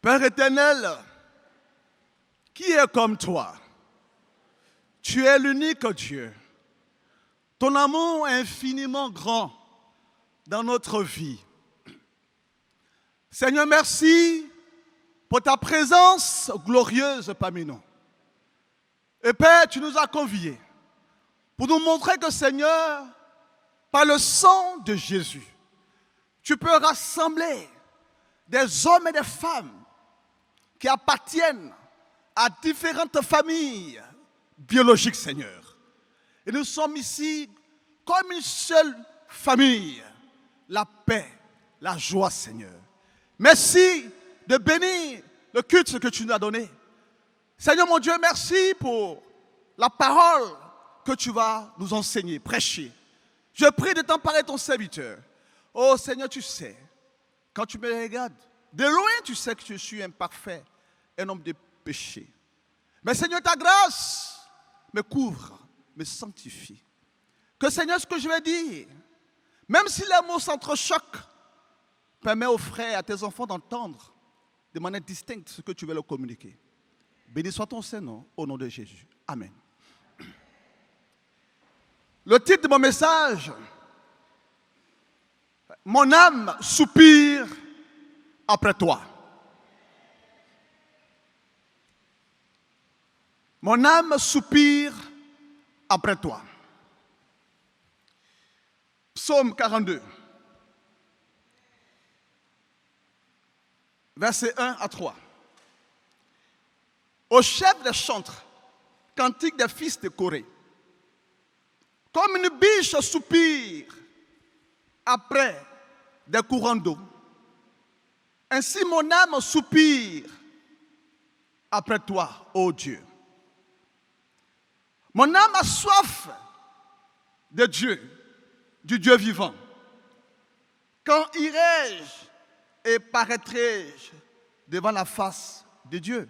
Père éternel, qui est comme toi? Tu es l'unique Dieu. Ton amour est infiniment grand dans notre vie. Seigneur, merci pour ta présence glorieuse parmi nous. Et Père, tu nous as conviés pour nous montrer que, Seigneur, par le sang de Jésus, tu peux rassembler des hommes et des femmes qui appartiennent à différentes familles biologiques, Seigneur. Et nous sommes ici comme une seule famille. La paix, la joie, Seigneur. Merci de bénir le culte que tu nous as donné. Seigneur mon Dieu, merci pour la parole que tu vas nous enseigner, prêcher. Je prie de t'emparer ton serviteur. Oh Seigneur, tu sais, quand tu me regardes, de loin tu sais que je suis imparfait, un homme de péché. Mais Seigneur, ta grâce me couvre, me sanctifie. Que Seigneur, ce que je vais dire, même si les mots s'entrechoquent, permet aux frères, à tes enfants d'entendre de manière distincte ce que tu veux leur communiquer. Béni soit ton Saint-Nom, au nom de Jésus. Amen. Le titre de mon message, mon âme soupire après toi. Mon âme soupire après toi. Psaume 42, versets 1 à 3. Au chef des chantres, cantique des fils de Corée. Comme une biche soupire après des courants d'eau, ainsi mon âme soupire après toi, ô Dieu. Mon âme a soif de Dieu, du Dieu vivant. Quand irai-je et paraîtrai-je devant la face de Dieu?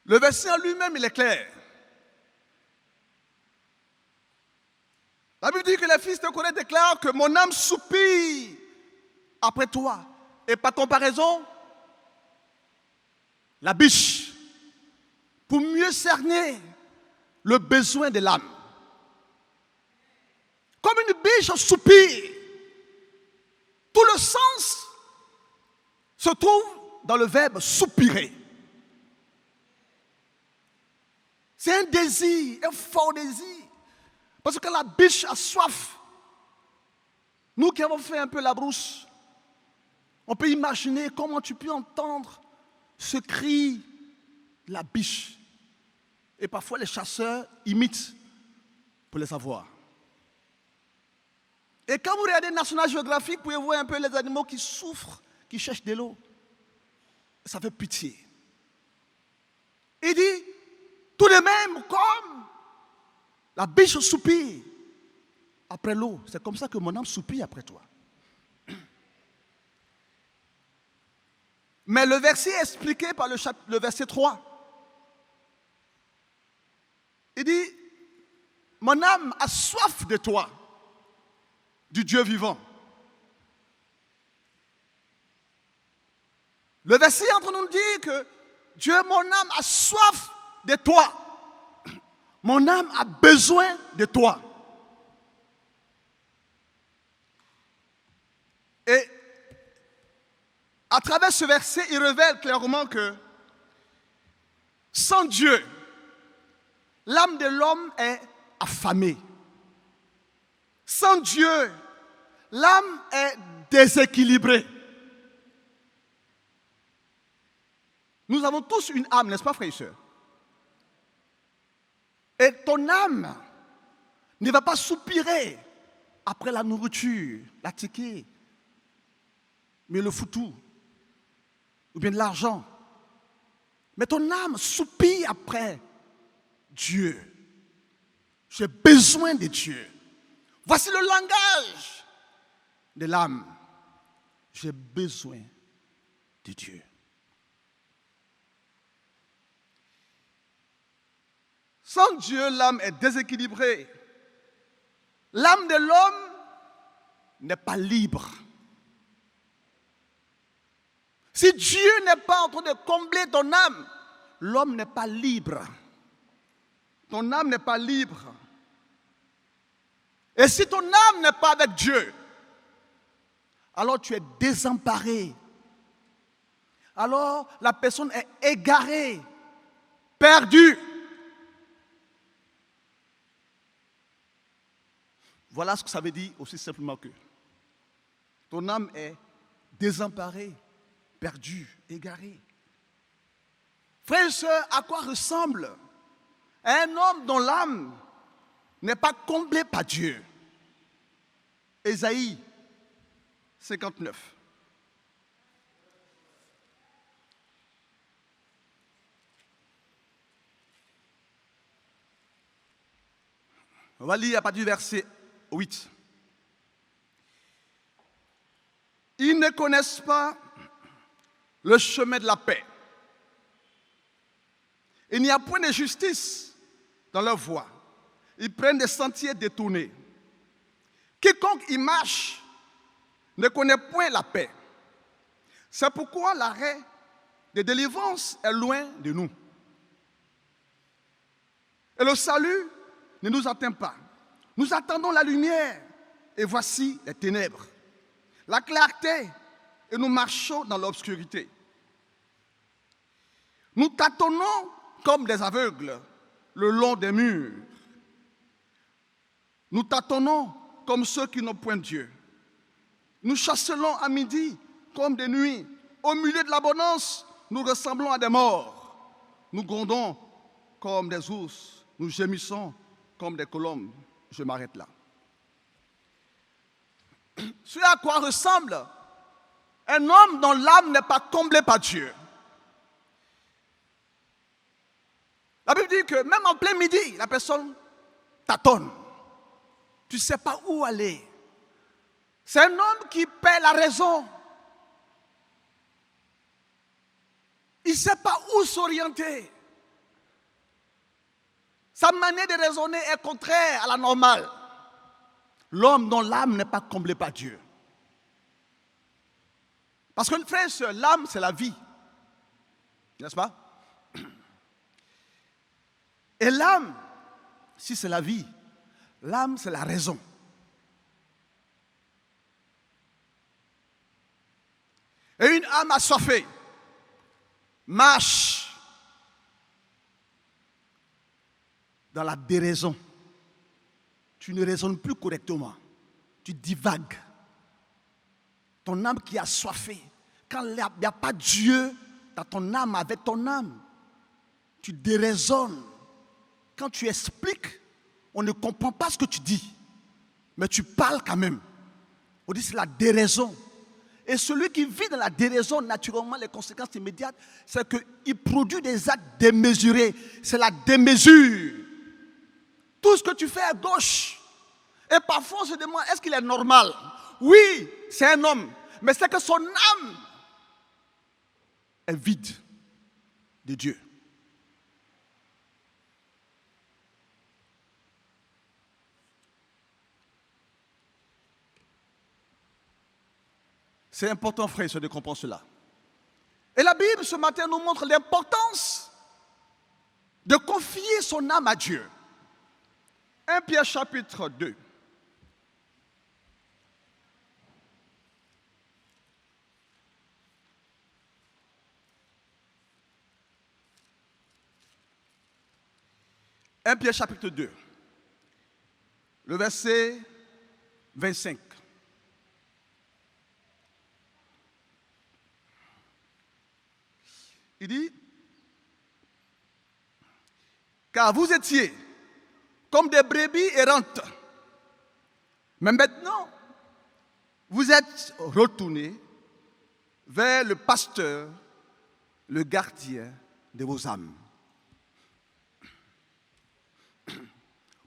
Le verset en lui-même, il est clair. La Bible dit que les fils de Corée déclarent que mon âme soupire après toi. Et par comparaison, la biche, pour mieux cerner le besoin de l'âme. Comme une biche soupire, tout le sens se trouve dans le verbe soupirer. C'est un désir, un fort désir. Parce que la biche a soif. Nous qui avons fait un peu la brousse, on peut imaginer comment tu peux entendre ce cri de la biche. Et parfois les chasseurs imitent pour les avoir. Et quand vous regardez National Geographic, vous pouvez voir un peu les animaux qui souffrent, qui cherchent de l'eau. Ça fait pitié. Il dit, tout de même, comme la biche soupire après l'eau, c'est comme ça que mon âme soupire après toi. Mais le verset est expliqué par le verset 3. Il dit, mon âme a soif de toi, du Dieu vivant. Le verset est en train de nous dire que Dieu, mon âme a soif de toi. Mon âme a besoin de toi. Et à travers ce verset, il révèle clairement que sans Dieu, l'âme de l'homme est affamée. Sans Dieu, l'âme est déséquilibrée. Nous avons tous une âme, n'est-ce pas, frères et sœurs? Et ton âme ne va pas soupirer après la nourriture, la ticket, mais le foutou, ou bien de l'argent. Mais ton âme soupire après Dieu. J'ai besoin de Dieu. Voici le langage de l'âme. J'ai besoin de Dieu. Sans Dieu, l'âme est déséquilibrée. L'âme de l'homme n'est pas libre. Si Dieu n'est pas en train de combler ton âme, l'homme n'est pas libre. Ton âme n'est pas libre. Et si ton âme n'est pas avec Dieu, alors tu es désemparé. Alors la personne est égarée, perdue. Voilà ce que ça veut dire aussi simplement que ton âme est désemparée, perdue, égarée. Frères et sœurs, à quoi ressemble un homme dont l'âme n'est pas comblée par Dieu? Ésaïe 59. On va lire à partir du verset 8. Ils ne connaissent pas le chemin de la paix. Il n'y a point de justice dans leur voie. Ils prennent des sentiers détournés. Quiconque y marche ne connaît point la paix. C'est pourquoi l'arrêt de délivrance est loin de nous. Et le salut ne nous atteint pas. Nous attendons la lumière et voici les ténèbres. La clarté et nous marchons dans l'obscurité. Nous tâtonnons comme des aveugles le long des murs. Nous tâtonnons comme ceux qui n'ont point Dieu. Nous chancelons à midi comme des nuits. Au milieu de l'abondance, nous ressemblons à des morts. Nous grondons comme des ours. Nous gémissons comme des colombes. Je m'arrête là. Ce à quoi ressemble un homme dont l'âme n'est pas comblée par Dieu. La Bible dit que même en plein midi, la personne tâtonne. Tu ne sais pas où aller. C'est un homme qui perd la raison. Il ne sait pas où s'orienter. Sa manière de raisonner est contraire à la normale. L'homme dont l'âme n'est pas comblée par Dieu. Parce que, frère et sœur, l'âme, c'est la vie. N'est-ce pas? Et l'âme, si c'est la vie, l'âme, c'est la raison. Et une âme assoiffée marche dans la déraison. Tu ne raisonnes plus correctement. Tu divagues. Ton âme qui est assoiffée, quand il n'y a pas Dieu dans ton âme, avec ton âme, tu déraisonnes. Quand tu expliques, on ne comprend pas ce que tu dis, mais tu parles quand même. On dit c'est la déraison. Et celui qui vit dans la déraison, naturellement, les conséquences immédiates, c'est qu'il produit des actes démesurés. C'est la démesure. Tout ce que tu fais à gauche. Et parfois, on se demande, est-ce qu'il est normal? Oui, c'est un homme. Mais c'est que son âme est vide de Dieu. C'est important, frère, de comprendre cela. Et la Bible, ce matin, nous montre l'importance de confier son âme à Dieu. 1 Pierre chapitre 2. « 1 Pierre chapitre 2, le verset 25. Il dit, car vous étiez comme des brebis errantes, mais maintenant, vous êtes retournés vers le pasteur, le gardien de vos âmes.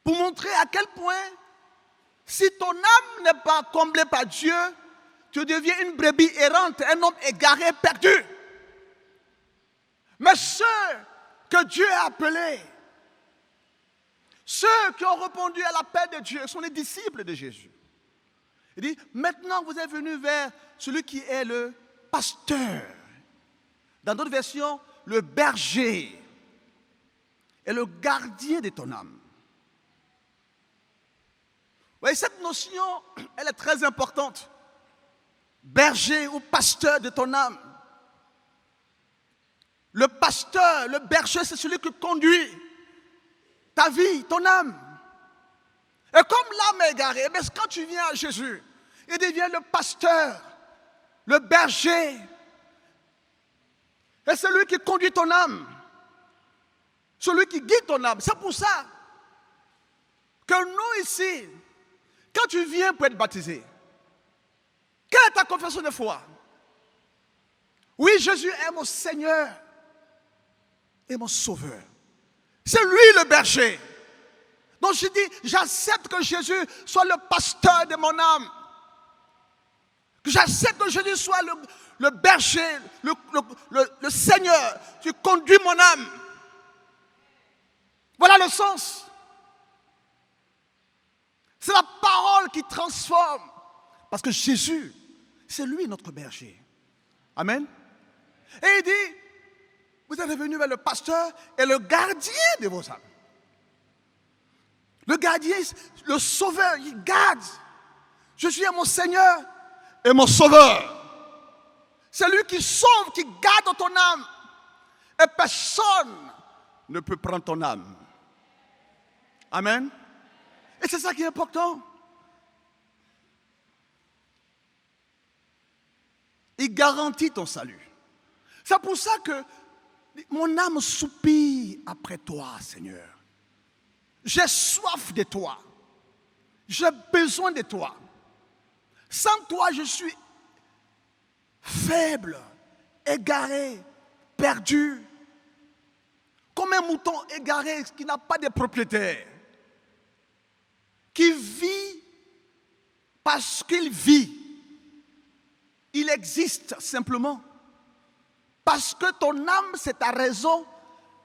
Pour montrer à quel point, si ton âme n'est pas comblée par Dieu, tu deviens une brebis errante, un homme égaré, perdu. Mais ceux que Dieu a appelés, ceux qui ont répondu à l'appel de Dieu, sont les disciples de Jésus. Il dit, maintenant vous êtes venus vers celui qui est le pasteur. Dans d'autres versions, le berger est le gardien de ton âme. Vous voyez, cette notion, elle est très importante. Berger ou pasteur de ton âme. Le pasteur, le berger, c'est celui qui conduit ta vie, ton âme. Et comme l'âme est égarée, mais quand tu viens à Jésus, il devient le pasteur, le berger. Et c'est lui qui conduit ton âme. Celui qui guide ton âme. C'est pour ça que nous ici, quand tu viens pour être baptisé, quelle est ta confession de foi? Oui, Jésus est mon Seigneur et mon Sauveur. C'est lui le berger. Donc je dis, j'accepte que Jésus soit le pasteur de mon âme. Que j'accepte que Jésus soit le berger, le Seigneur qui conduit mon âme. Voilà le sens. C'est la parole qui transforme. Parce que Jésus, c'est lui notre berger. Amen. Et il dit, vous êtes venu vers le pasteur et le gardien de vos âmes. Le gardien, le sauveur, il garde. Jésus est mon Seigneur et mon sauveur. C'est lui qui sauve, qui garde ton âme. Et personne ne peut prendre ton âme. Amen. Et c'est ça qui est important. Il garantit ton salut. C'est pour ça que mon âme soupire après toi, Seigneur. J'ai soif de toi. J'ai besoin de toi. Sans toi, je suis faible, égaré, perdu. Comme un mouton égaré qui n'a pas de propriétaire. Qui vit parce qu'il vit. Il existe simplement. Parce que ton âme, c'est ta raison.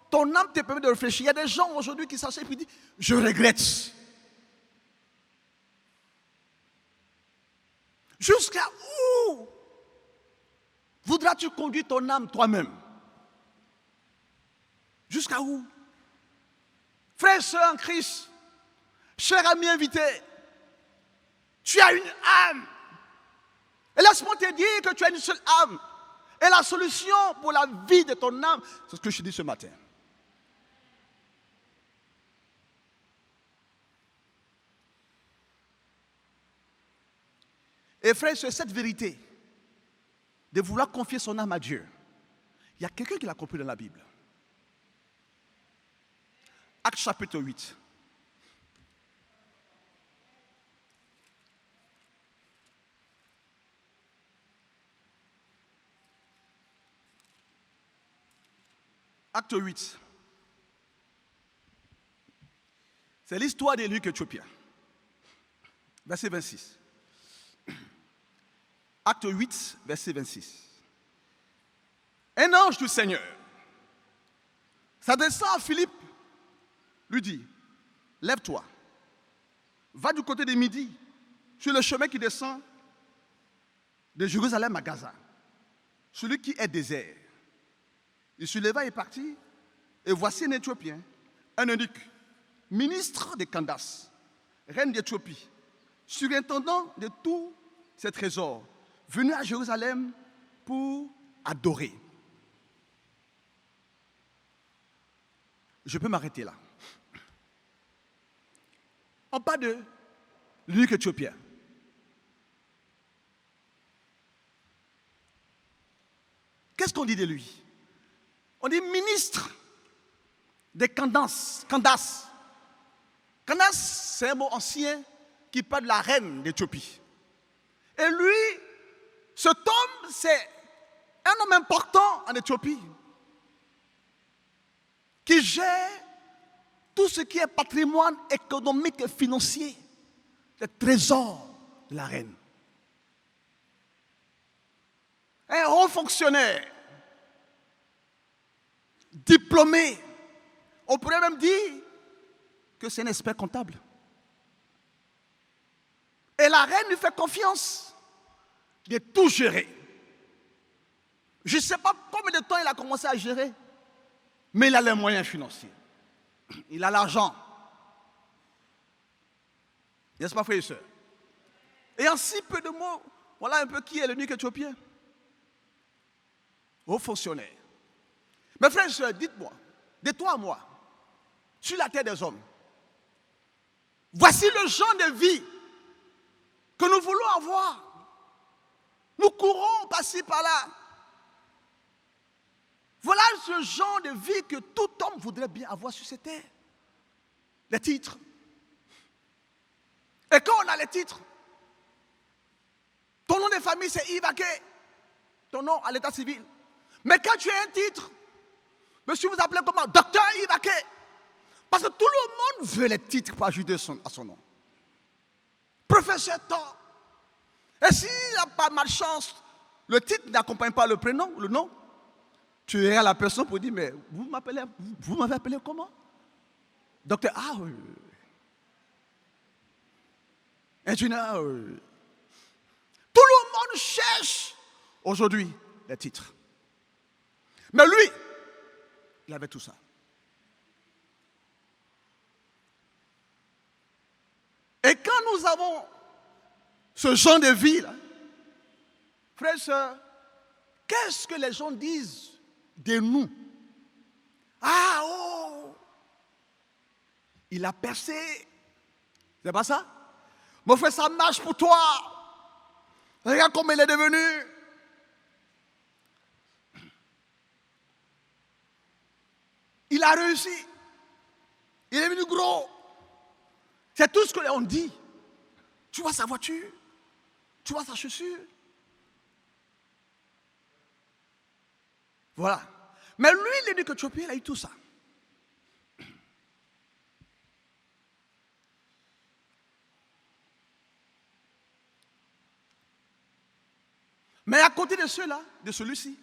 Ton âme te permet de réfléchir. Il y a des gens aujourd'hui qui s'achètent et qui disent, je regrette. Jusqu'à où voudras-tu conduire ton âme toi-même? Jusqu'à où? Frères et sœurs en Christ, cher ami invité, tu as une âme. Et laisse-moi te dire que tu as une seule âme. Et la solution pour la vie de ton âme, c'est ce que je dis ce matin. Et frère, sur cette vérité, de vouloir confier son âme à Dieu, il y a quelqu'un qui l'a compris dans la Bible. Actes chapitre 8. Acte 8. C'est l'histoire de l'eunuque éthiopien. Verset 26. Acte 8, verset 26. Un ange du Seigneur s'adressant à Philippe, lui dit, lève-toi, va du côté de Midi, sur le chemin qui descend de Jérusalem à Gaza, celui qui est désert. Il se leva et partit, et voici un Éthiopien, un eunuque, ministre de Candace, reine d'Éthiopie, surintendant de tous ses trésors, venu à Jérusalem pour adorer. Je peux m'arrêter là. On parle de l'eunuque éthiopien. Qu'est-ce qu'on dit de lui? On dit ministre de Candace. Candace, c'est un mot ancien qui parle de la reine d'Éthiopie. Et lui, cet homme, c'est un homme important en Éthiopie qui gère tout ce qui est patrimoine économique et financier, le trésor de la reine. Un haut fonctionnaire, diplômé, on pourrait même dire que c'est un expert comptable. Et la reine lui fait confiance de tout gérer. Je ne sais pas combien de temps il a commencé à gérer, mais il a les moyens financiers. Il a l'argent. N'est-ce pas, frères et sœurs? Et en si peu de mots, voilà un peu qui est l'eunuque éthiopien. Haut fonctionnaire. Mes frères et sœurs, dites-moi, de toi à moi, sur la terre des hommes, voici le genre de vie que nous voulons avoir. Nous courons par-ci, par-là. Voilà ce genre de vie que tout homme voudrait bien avoir sur cette terre. Les titres. Et quand on a les titres, ton nom de famille c'est Yves Aké, ton nom à l'état civil. Mais quand tu as un titre, monsieur vous appelez comment? Docteur Yves Aké. Parce que tout le monde veut les titres pour ajouter à son nom. Professeur Thor. Et s'il n'y a pas de malchance, le titre n'accompagne pas le prénom, le nom, tu es à la personne pour dire, mais vous m'avez appelé comment? Docteur, ah oui. Ingénieur. Tout le monde cherche aujourd'hui les titres. Mais lui, il avait tout ça. Et quand nous avons ce genre de vie, là, frères et sœurs, qu'est-ce que les gens disent de nous? Ah, oh, il a percé. C'est pas ça? Mon frère, ça marche pour toi. Regarde comment il est devenu. Il a réussi. Il est devenu gros. C'est tout ce que l'on dit. Tu vois sa voiture, tu vois sa chaussure. Voilà. Mais lui, l'eunuque éthiopien, il a eu tout ça. Mais à côté de ceux-là, de celui-ci,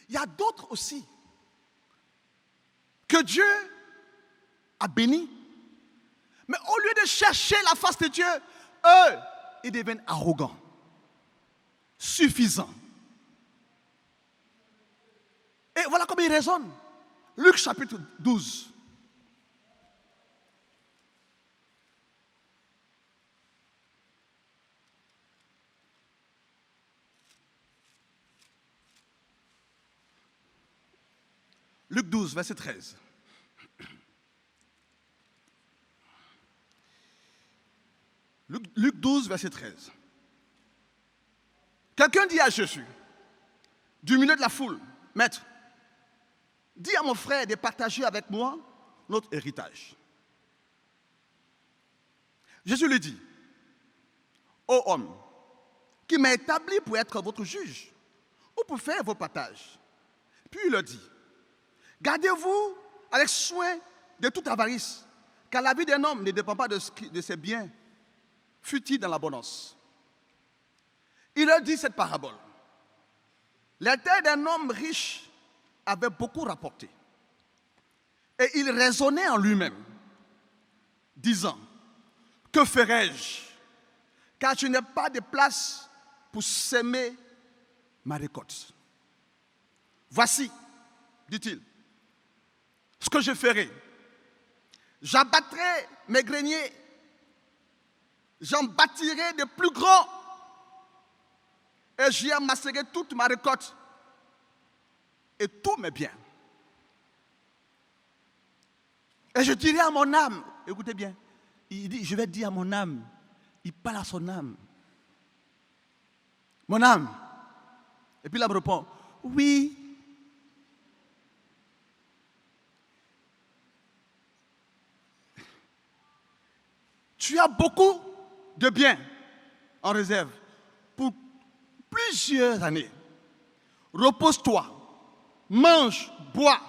il y a d'autres aussi que Dieu a bénis. Mais au lieu de chercher la face de Dieu, eux, ils deviennent arrogants, suffisants. Et voilà comment ils raisonnent. Luc chapitre 12. Luc 12, verset 13. Luc 12, verset 13. Quelqu'un dit à Jésus, du milieu de la foule, Maître, dis à mon frère de partager avec moi notre héritage. Jésus lui dit, ô homme, qui m'a établi pour être votre juge, ou pour faire vos partages. Puis il leur dit, gardez-vous avec soin de toute avarice, car la vie d'un homme ne dépend pas de ses biens, fut-il dans l'abondance. Il leur dit cette parabole. La terre d'un homme riche avait beaucoup rapporté. Et il raisonnait en lui-même, disant, que ferai-je? Car je n'ai pas de place pour s'aimer ma récolte. Voici, dit-il, ce que je ferai. J'abattrai mes greniers, j'en bâtirai de plus grands, et j'y amasserai toute ma récolte et tous mes biens. Et je dirai à mon âme, écoutez bien, il dit, je vais dire à mon âme, il parle à son âme. Mon âme. Et puis l'âme répond, oui. Tu as beaucoup de biens en réserve pour plusieurs années. Repose-toi, mange, bois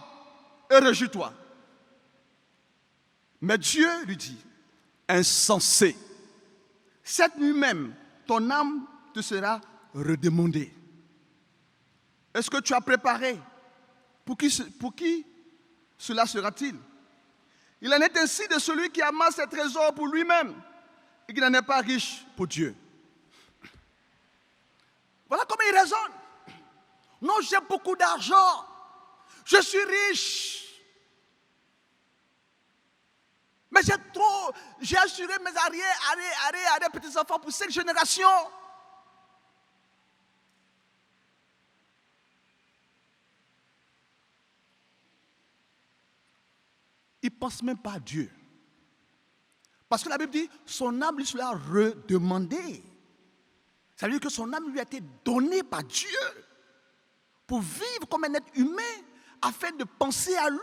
et réjouis-toi. Mais Dieu lui dit, insensé, cette nuit même, ton âme te sera redemandée. Est-ce que tu as préparé? Pour qui cela sera-t-il? Il en est ainsi de celui qui amasse ses trésors pour lui-même et qui n'en est pas riche pour Dieu. Voilà comment il raisonne. Non, j'ai beaucoup d'argent. Je suis riche. Mais j'ai assuré mes arrière petits-enfants pour 5 générations. Il ne pense même pas à Dieu. Parce que la Bible dit, son âme lui sera redemandée. Ça veut dire que son âme lui a été donnée par Dieu pour vivre comme un être humain afin de penser à lui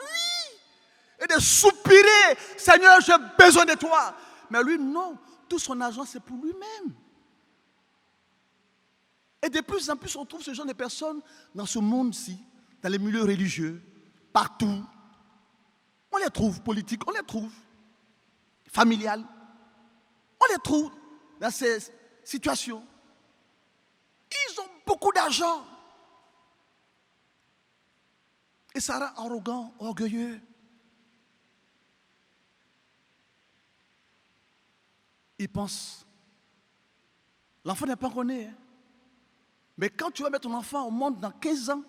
et de soupirer, Seigneur, j'ai besoin de toi. Mais lui, non, tout son argent, c'est pour lui-même. Et de plus en plus, on trouve ce genre de personnes dans ce monde-ci, dans les milieux religieux, partout. On les trouve politiques, on les trouve familiales. On les trouve dans ces situations. Ils ont beaucoup d'argent. Et ça rend arrogant, orgueilleux. Ils pensent, l'enfant n'est pas encore né. Mais quand tu vas mettre ton enfant au monde dans 15 ans,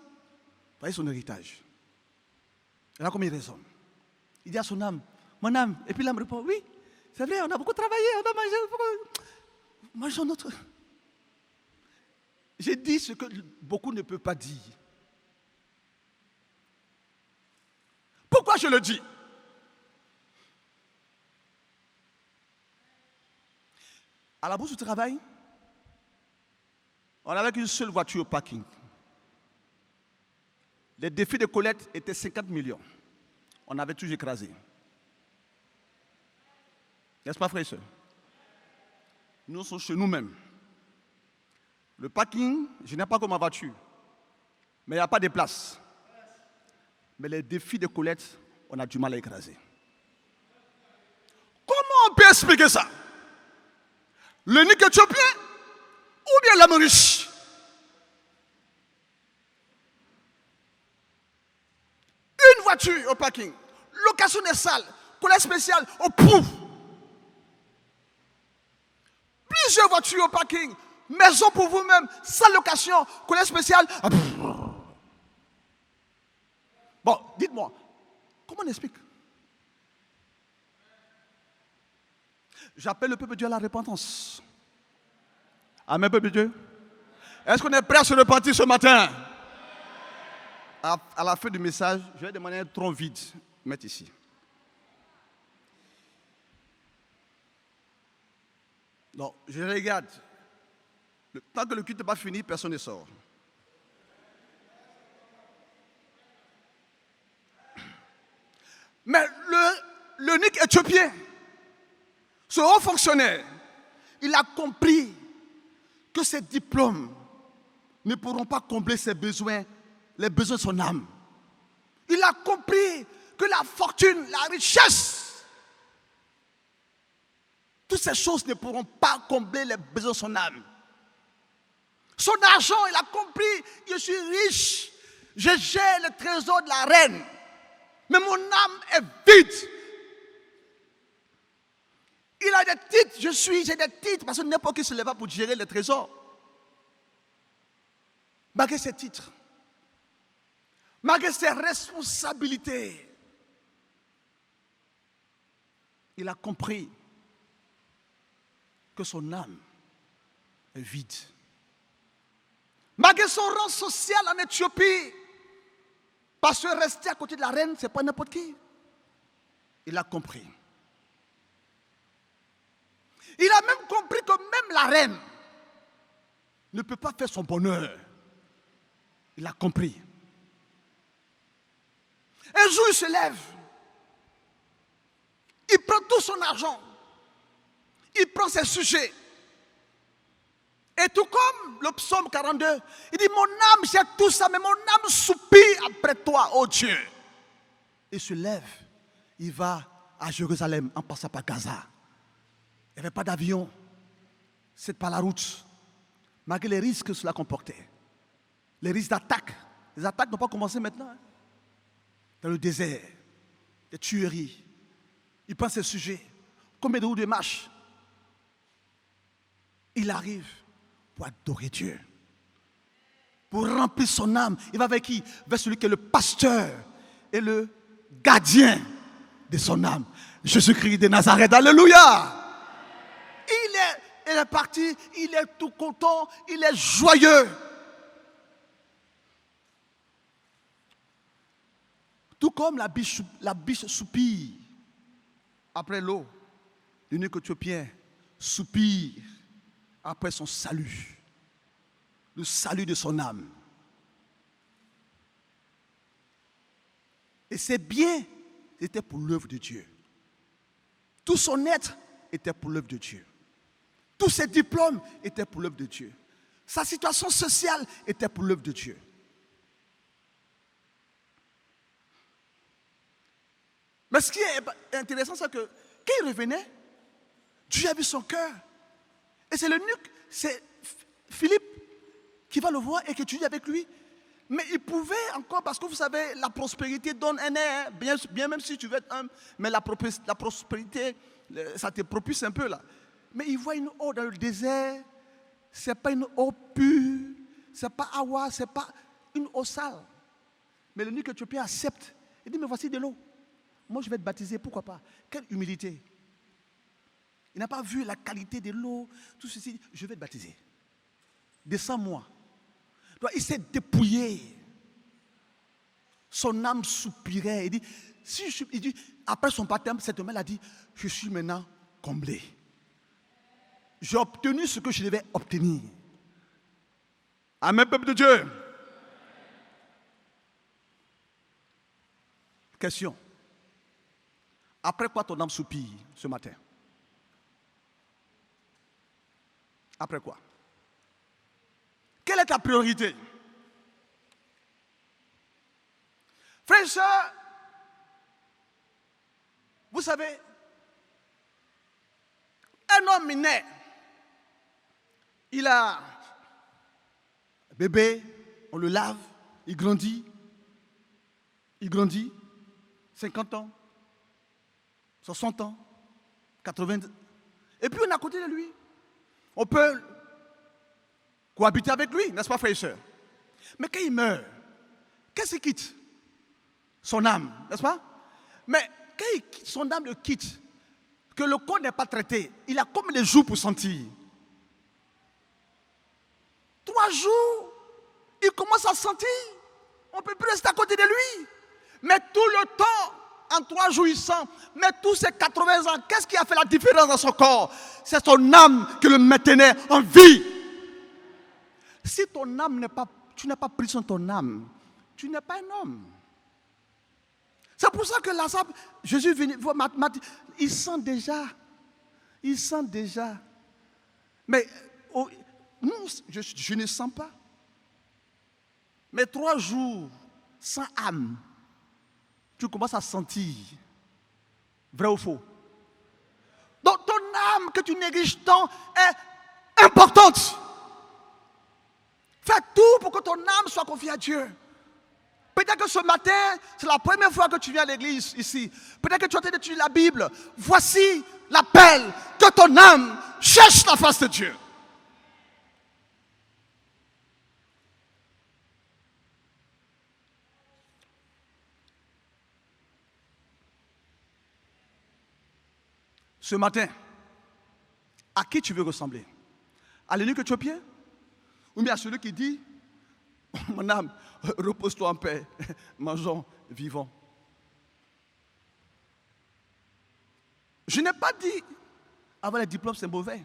voyez son héritage. Et là, comme il raisonne. Il dit à son âme, mon âme. Et puis l'âme répond, oui, c'est vrai, on a beaucoup travaillé, on a mangé beaucoup. Mangeons notre. J'ai dit ce que beaucoup ne peuvent pas dire. Pourquoi je le dis? À la bourse du travail, on avait qu'une seule voiture au parking. Les défis de collecte étaient 50 millions. On avait tout écrasé. N'est-ce pas, frère et soeur? Nous sommes chez nous-mêmes. Le parking, je n'ai pas comme ma voiture. Mais il n'y a pas de place. Mais les défis de collecte, on a du mal à écraser. Comment on peut expliquer ça? L'unique éthiopien ou bien l'homme riche? Une voiture au parking, location des salles, collecte spéciale au pouf. Plusieurs voitures au parking, maison pour vous-même, salle location, collecte spéciale. Bon, dites-moi, comment on explique? J'appelle le peuple de Dieu à la repentance. Amen, peuple de Dieu. Est-ce qu'on est prêt à se repentir ce matin? À la fin du message, je vais demander un tronc vide. Mettre ici. Non, je regarde. Tant que le culte n'est pas fini, personne ne sort. Mais l'unique éthiopien, ce haut fonctionnaire, il a compris que ses diplômes ne pourront pas combler ses besoins, les besoins de son âme. Il a compris que la fortune, la richesse, toutes ces choses ne pourront pas combler les besoins de son âme. Son argent, il a compris, je suis riche, je gère le trésor de la reine, mais mon âme est vide. Il a des titres, j'ai des titres, parce que n'importe qui se lève pour gérer le trésor. Malgré ses titres, malgré ses responsabilités, il a compris que son âme est vide. Malgré son rang social en Éthiopie, parce que rester à côté de la reine, ce n'est pas n'importe qui. Il a compris. Il a même compris que même la reine ne peut pas faire son bonheur. Il a compris. Un jour, il se lève. Il prend tout son argent. Il prend ses sujets. Et tout comme le psaume 42, il dit, mon âme, j'ai tout ça, mais mon âme soupire après toi, oh Dieu. Il se lève. Il va à Jérusalem en passant par Gaza. Il n'y avait pas d'avion. C'est par la route. Malgré les risques que cela comportait. Les risques d'attaque. Les attaques n'ont pas commencé maintenant. Hein. Dans le désert. Des tueries. Il prend ses sujets. Combien de roues de marche. Il arrive pour adorer Dieu. pour remplir son âme. Il va vers qui? Vers celui qui est le pasteur et le gardien de son âme. Jésus-Christ de Nazareth. Alléluia. Il est parti, il est tout content, il est joyeux. Tout comme la biche soupire après l'eau, l'eunuque éthiopien soupire après son salut, le salut de son âme. Et ses biens étaient pour l'œuvre de Dieu. Tout son être était pour l'œuvre de Dieu. Tous ses diplômes étaient pour l'œuvre de Dieu. Sa situation sociale était pour l'œuvre de Dieu. Mais ce qui est intéressant, c'est que quand il revenait, Dieu a vu son cœur. Et c'est l'eunuque, c'est Philippe qui va le voir et qui étudie avec lui. Mais il pouvait encore, parce que vous savez, la prospérité donne un air, bien même si tu veux être humble, mais la prospérité, ça te propulse un peu là. Mais il voit une eau dans le désert, ce n'est pas une eau pure, ce n'est pas awa, ce n'est pas une eau sale. Mais l'eunuque éthiopien accepte. Il dit, mais voici de l'eau. Moi, je vais te baptiser, pourquoi pas? Quelle humilité. Il n'a pas vu la qualité de l'eau, tout ceci. Je vais te baptiser. Descends-moi. Il s'est dépouillé. Son âme soupirait. Il dit, après son baptême, cet homme a dit, je suis maintenant comblé. J'ai obtenu ce que je devais obtenir. Amen, peuple de Dieu. Question. Après quoi ton âme soupire ce matin? Après quoi? Quelle est ta priorité? Frères et sœurs, vous savez, un homme naît, il a un bébé, on le lave, il grandit, 50 ans, 60 ans, 80 ans, et puis on est à côté de lui. On peut cohabiter avec lui, n'est-ce pas, frères et sœurs? Mais quand il meurt, qu'est-ce qu'il quitte? Son âme, n'est-ce pas? Mais quand son âme le quitte, que le corps n'est pas traité, il a comme les jours pour sentir. 3 jours, il commence à sentir. On ne peut plus rester à côté de lui. Mais tout le temps, en 3 jours, il sent. Mais tous ces 80 ans, qu'est-ce qui a fait la différence dans son corps? C'est son âme qui le maintenait en vie. Si ton âme n'est pas, tu n'as pas pris sur ton âme, tu n'es pas un homme. C'est pour ça que Lazare, Jésus m'a dit, il sent déjà. Il sent déjà. Mais nous, je ne sens pas. Mais 3 jours sans âme, tu commences à sentir. Vrai ou faux? Donc ton âme que tu négliges tant est importante. Fais tout pour que ton âme soit confiée à Dieu. Peut-être que ce matin, c'est la première fois que tu viens à l'église ici. Peut-être que tu es en train d'étudier la Bible. Voici l'appel que ton âme cherche la face de Dieu. Ce matin, à qui tu veux ressembler? À l'eunuque éthiopien? Ou bien à celui qui dit, mon âme, repose-toi en paix, mangeons, vivons. Je n'ai pas dit avoir les diplômes c'est mauvais.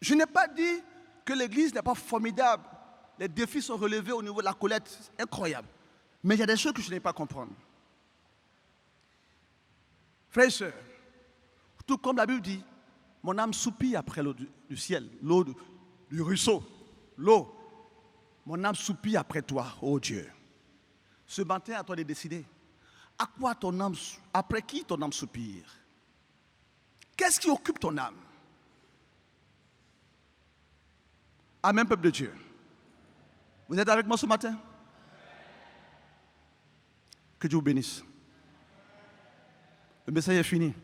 Je n'ai pas dit que l'église n'est pas formidable. Les défis sont relevés au niveau de la collecte, c'est incroyable. Mais il y a des choses que je n'ai pas à comprendre. Frères et sœurs, tout comme la Bible dit, mon âme soupire après l'eau du ciel, l'eau du ruisseau, l'eau. Mon âme soupire après toi, ô Dieu. Ce matin, à toi de décider. À quoi ton âme, après qui ton âme soupire? Qu'est-ce qui occupe ton âme? Amen, peuple de Dieu. Vous êtes avec moi ce matin? Que Dieu vous bénisse. Le message est fini.